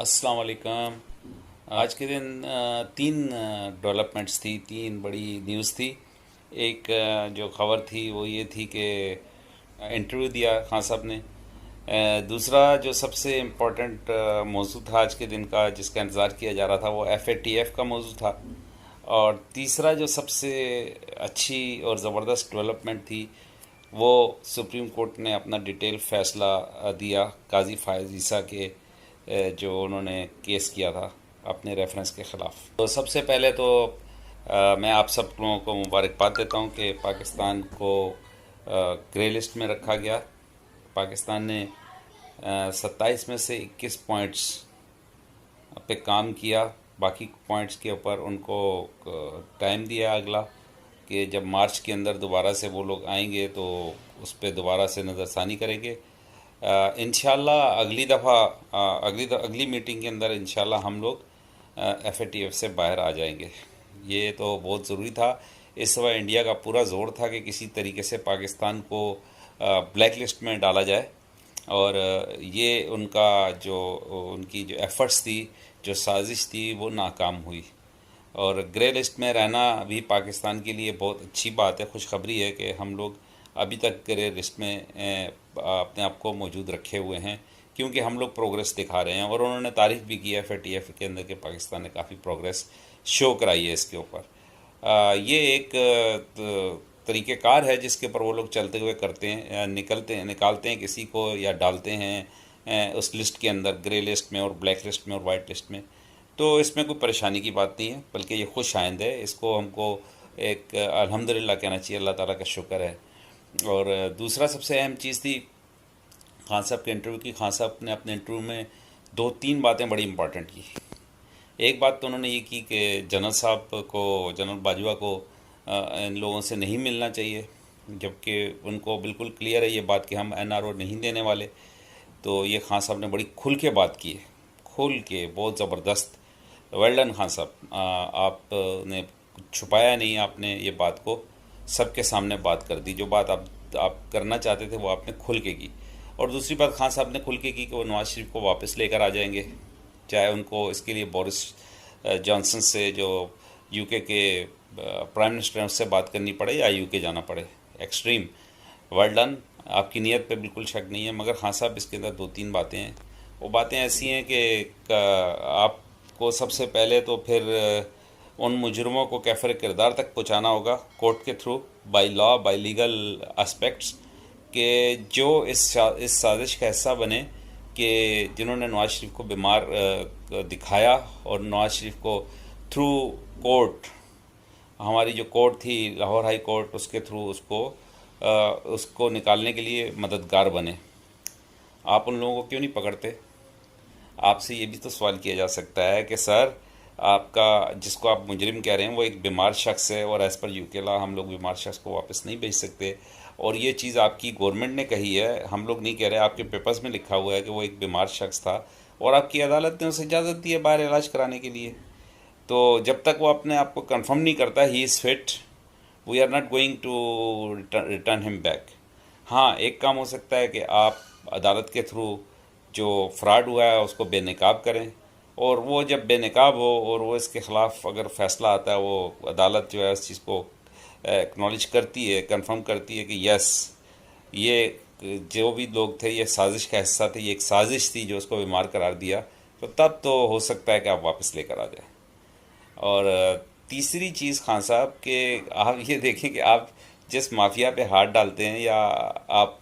अस्सलाम वालेकुम। आज के दिन तीन डेवलपमेंट्स थी, तीन बड़ी न्यूज़ थी। एक जो खबर थी वो ये थी कि इंटरव्यू दिया खान साहब ने। दूसरा जो सबसे इम्पोर्टेंट मौजू था आज के दिन का, जिसका इंतज़ार किया जा रहा था, वो FATF का मौजू था। और तीसरा जो सबसे अच्छी और ज़बरदस्त डेवलपमेंट थी, वो सुप्रीम कोर्ट ने अपना डिटेल फैसला दिया काजी फायज़ ईसा के जो उन्होंने केस किया था अपने रेफरेंस के ख़िलाफ़। तो सबसे पहले तो मैं आप सब लोगों को मुबारकबाद देता हूँ कि पाकिस्तान को ग्रे लिस्ट में रखा गया। पाकिस्तान ने 27 में से 21 पॉइंट्स पे काम किया। बाकी पॉइंट्स के ऊपर उनको टाइम दिया अगला, कि जब मार्च के अंदर दोबारा से वो लोग आएंगे तो उस पर दोबारा से नज़रसानी करेंगे। इंशाल्लाह अगली मीटिंग के अंदर इंशाल्लाह हम लोग FATF से बाहर आ जाएंगे। ये तो बहुत ज़रूरी था। इस समय इंडिया का पूरा ज़ोर था कि किसी तरीके से पाकिस्तान को ब्लैक लिस्ट में डाला जाए, और ये उनकी जो एफ़र्ट्स थी, जो साजिश थी, वो नाकाम हुई। और ग्रे लिस्ट में रहना भी पाकिस्तान के लिए बहुत अच्छी बात है, खुशखबरी है कि हम लोग अभी तक ग्रे लिस्ट में अपने आप को मौजूद रखे हुए हैं, क्योंकि हम लोग प्रोग्रेस दिखा रहे हैं। और उन्होंने तारीफ़ भी की है FATF के अंदर कि पाकिस्तान ने काफ़ी प्रोग्रेस शो कराई है इसके ऊपर। ये एक तरीक़ेकार है जिसके ऊपर वो लोग चलते हुए करते हैं, निकालते हैं किसी को या डालते हैं उस लिस्ट के अंदर, ग्रे लिस्ट में और ब्लैक लिस्ट में और वाइट लिस्ट में। तो इसमें कोई परेशानी की बात नहीं है, बल्कि ये खुश आइंद है। इसको हमको एक अल्हम्दुलिल्लाह कहना चाहिए, अल्लाह ताला का शुक्र है। और दूसरा सबसे अहम चीज़ थी खान साहब के इंटरव्यू की। खान साहब ने अपने इंटरव्यू में दो तीन बातें बड़ी इंपॉर्टेंट की। एक बात तो उन्होंने ये की कि जनरल बाजवा को इन लोगों से नहीं मिलना चाहिए, जबकि उनको बिल्कुल क्लियर है ये बात कि हम NRO नहीं देने वाले। तो ये खान साहब ने बड़ी खुल के बात की है, खुल के, बहुत ज़बरदस्त। वेल डन खान साहब, आपने छुपाया नहीं, आपने ये बात को सबके सामने बात कर दी। जो बात आप करना चाहते थे वो आपने खुल के की। और दूसरी बात खान साहब ने खुल के की कि वो नवाज़ शरीफ को वापस लेकर आ जाएंगे, चाहे उनको इसके लिए बोरिस जॉनसन से, जो UK के प्राइम मिनिस्टर, उससे बात करनी पड़े या UK जाना पड़े। एक्सट्रीम वेल डन, आपकी नीयत पे बिल्कुल शक नहीं है। मगर खान साहब इसके अंदर दो तीन बातें हैं, वो बातें ऐसी हैं कि आपको सबसे पहले तो फिर उन मुजरमों को कैफर किरदार तक पहुँचाना होगा कोर्ट के through, by law, by legal aspects, कि जो इस साजिश का हिस्सा बने, कि जिन्होंने नवाज़ शरीफ को बीमार दिखाया और नवाज़ शरीफ को थ्रू कोर्ट, हमारी जो कोर्ट थी लाहौर हाई कोर्ट, उसके थ्रू उसको निकालने के लिए मददगार बने। आप उन लोगों को क्यों नहीं पकड़ते? आपसे ये भी तो सवाल किया जा सकता है कि सर, आपका जिसको आप मुजरिम कह रहे हैं वो एक बीमार शख्स है, और एज़ पर UK लॉ हम लोग बीमार शख्स को वापस नहीं भेज सकते। और ये चीज़ आपकी गवर्नमेंट ने कही है, हम लोग नहीं कह रहे, आपके पेपर्स में लिखा हुआ है कि वो एक बीमार शख्स था, और आपकी अदालत ने उसे इजाज़त दी है बाहर इलाज कराने के लिए। तो जब तक वो अपने आप को कंफर्म नहीं करता he is fit, we are not going to return him back. हाँ, एक काम हो सकता है कि आप अदालत के थ्रू जो फ्रॉड हुआ है उसको बेनकाब करें, और वो जब बेनकाब हो और वो इसके ख़िलाफ़ अगर फ़ैसला आता है, वो अदालत जो है उस चीज़ को एक्नॉलेज करती है, कंफर्म करती है कि यस, ये जो भी लोग थे ये साजिश का हिस्सा थे, ये एक साजिश थी जो उसको बीमार करार दिया, तो तब तो हो सकता है कि आप वापस लेकर आ जाए। और तीसरी चीज़ खान साहब, कि आप ये देखें कि आप जिस माफिया पे हाथ डालते हैं, या आप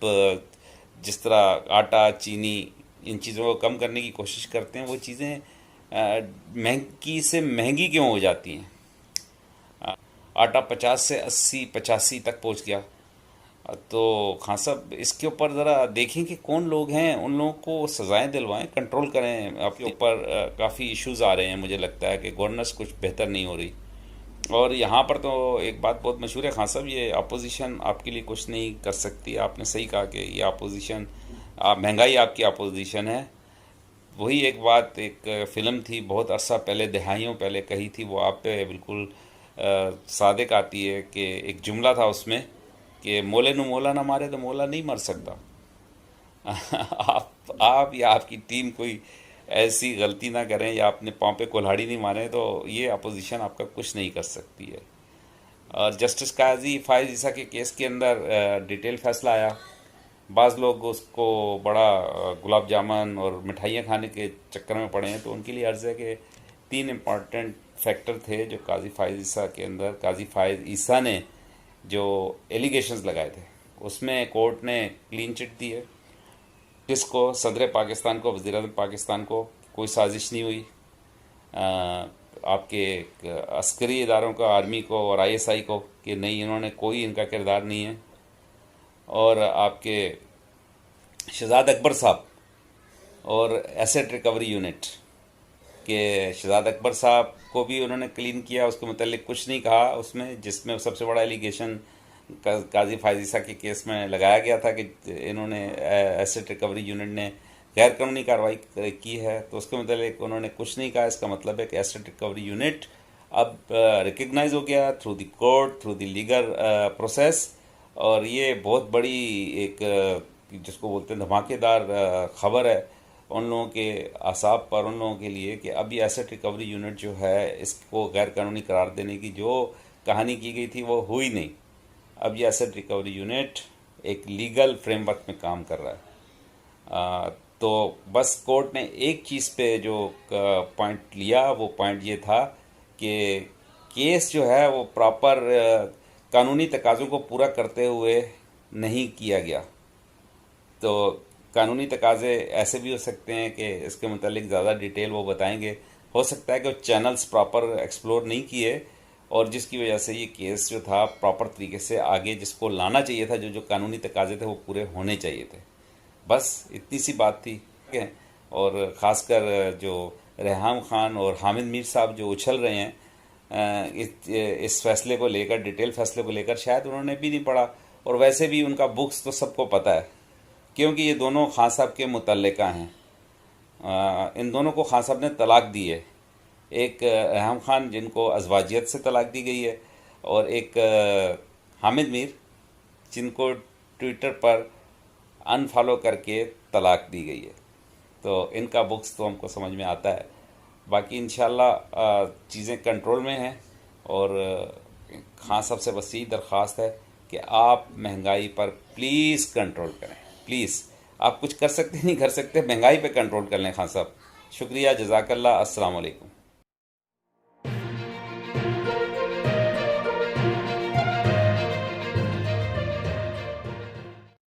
जिस तरह आटा, चीनी, इन चीज़ों को कम करने की कोशिश करते हैं, वो चीज़ें महंगी से महंगी क्यों हो जाती हैं? आटा 50 से 80, 85 तक पहुंच गया। तो खान साहब इसके ऊपर ज़रा देखें कि कौन लोग हैं, उन लोगों को सज़ाएं दिलवाएं, कंट्रोल करें। आपके ऊपर काफ़ी इश्यूज़ आ रहे हैं, मुझे लगता है कि गवर्नेंस कुछ बेहतर नहीं हो रही। और यहाँ पर तो एक बात बहुत मशहूर है खान साहब, ये अपोजिशन आपके लिए कुछ नहीं कर सकती। आपने सही कहा कि ये अपोजिशन, महंगाई आपकी अपोजिशन है। वही एक बात, एक फ़िल्म थी बहुत अरसा पहले, दहाइयों पहले कही थी, वो आप पे बिल्कुल सादिक आती है, कि एक जुमला था उसमें कि मोले नू मोला ना मारे तो मोला नहीं मर सकता। आप या आपकी टीम कोई ऐसी गलती ना करें या अपने पाँव पे कुल्हाड़ी नहीं मारें, तो ये अपोजिशन आपका कुछ नहीं कर सकती है। और जस्टिस काजी फायज ईसा के केस के अंदर डिटेल फैसला आया। बाज़ लोग उसको बड़ा गुलाब जामुन और मिठाइयाँ खाने के चक्कर में पड़े हैं, तो उनके लिए अर्ज़ है कि तीन इम्पॉर्टेंट फैक्टर थे जो काजी फायज ईसा के अंदर, काजी फायज ईसा ने जो एलिगेशंस लगाए थे उसमें कोर्ट ने क्लीन चिट दी है, जिसको सदर पाकिस्तान को, वज़ीर आज़म पाकिस्तान को कोई साजिश नहीं हुई। आपके अस्करी इदारों को, आर्मी को और आईएसआई को, कि नहीं इन्होंने कोई इनका किरदार नहीं है। और आपके शहजाद अकबर साहब और एसेट रिकवरी यूनिट के शहजाद अकबर साहब को भी उन्होंने क्लीन किया, उसके मुतालिक कुछ नहीं कहा उसमें, जिसमें सबसे बड़ा एलिगेशन काजी फायज ईसा के केस में लगाया गया था कि इन्होंने एसेट रिकवरी यूनिट ने गैर कानूनी कार्रवाई की है, तो उसके मुतालिक उन्होंने कुछ नहीं कहा। इसका मतलब है कि एसेट रिकवरी यूनिट अब रिकग्नाइज हो गया through the court, through the legal process. और ये बहुत बड़ी एक जिसको बोलते हैं धमाकेदार खबर है उन लोगों के असाब पर, उन लोगों के लिए, कि अब ये एसेट रिकवरी यूनिट जो है इसको गैर कानूनी करार देने की जो कहानी की गई थी वो हुई नहीं। अब ये एसेट रिकवरी यूनिट एक लीगल फ्रेमवर्क में काम कर रहा है। तो बस कोर्ट ने एक चीज़ पे जो पॉइंट लिया, वो पॉइंट ये था कि केस जो है वो प्रॉपर कानूनी तकाज़ों को पूरा करते हुए नहीं किया गया। तो कानूनी तकाज़े ऐसे भी हो सकते हैं कि इसके मुतालिक ज़्यादा डिटेल वो बताएंगे, हो सकता है कि वो चैनल्स प्रॉपर एक्सप्लोर नहीं किए, और जिसकी वजह से ये केस जो था प्रॉपर तरीके से आगे जिसको लाना चाहिए था, जो जो कानूनी तकाज़े थे वो पूरे होने चाहिए थे। बस इतनी सी बात थी। और ख़ासकर जो रेहाम खान और हामिद मीर साहब जो उछल रहे हैं इस फैसले को लेकर, डिटेल फैसले को लेकर, शायद उन्होंने भी नहीं पढ़ा, और वैसे भी उनका बुक्स तो सबको पता है, क्योंकि ये दोनों खान साहब के मुतल्लिका हैं। इन दोनों को खान साहब ने तलाक दी है। एक रेहाम खान जिनको अजवाजियत से तलाक दी गई है, और एक हामिद मीर जिनको ट्विटर पर अनफॉलो करके तलाक दी गई है। तो इनका बुक्स तो हमको समझ में आता है। बाकी इंशाल्लाह चीज़ें कंट्रोल में हैं, और खान साहब से बस यही दरख्वास्त है कि आप महंगाई पर प्लीज़ कंट्रोल करें, प्लीज़। आप कुछ कर सकते नहीं कर सकते, महंगाई पे कंट्रोल कर लें खान साहब। शुक्रिया, जज़ाकल्लाह, अस्सलाम वालेकुम।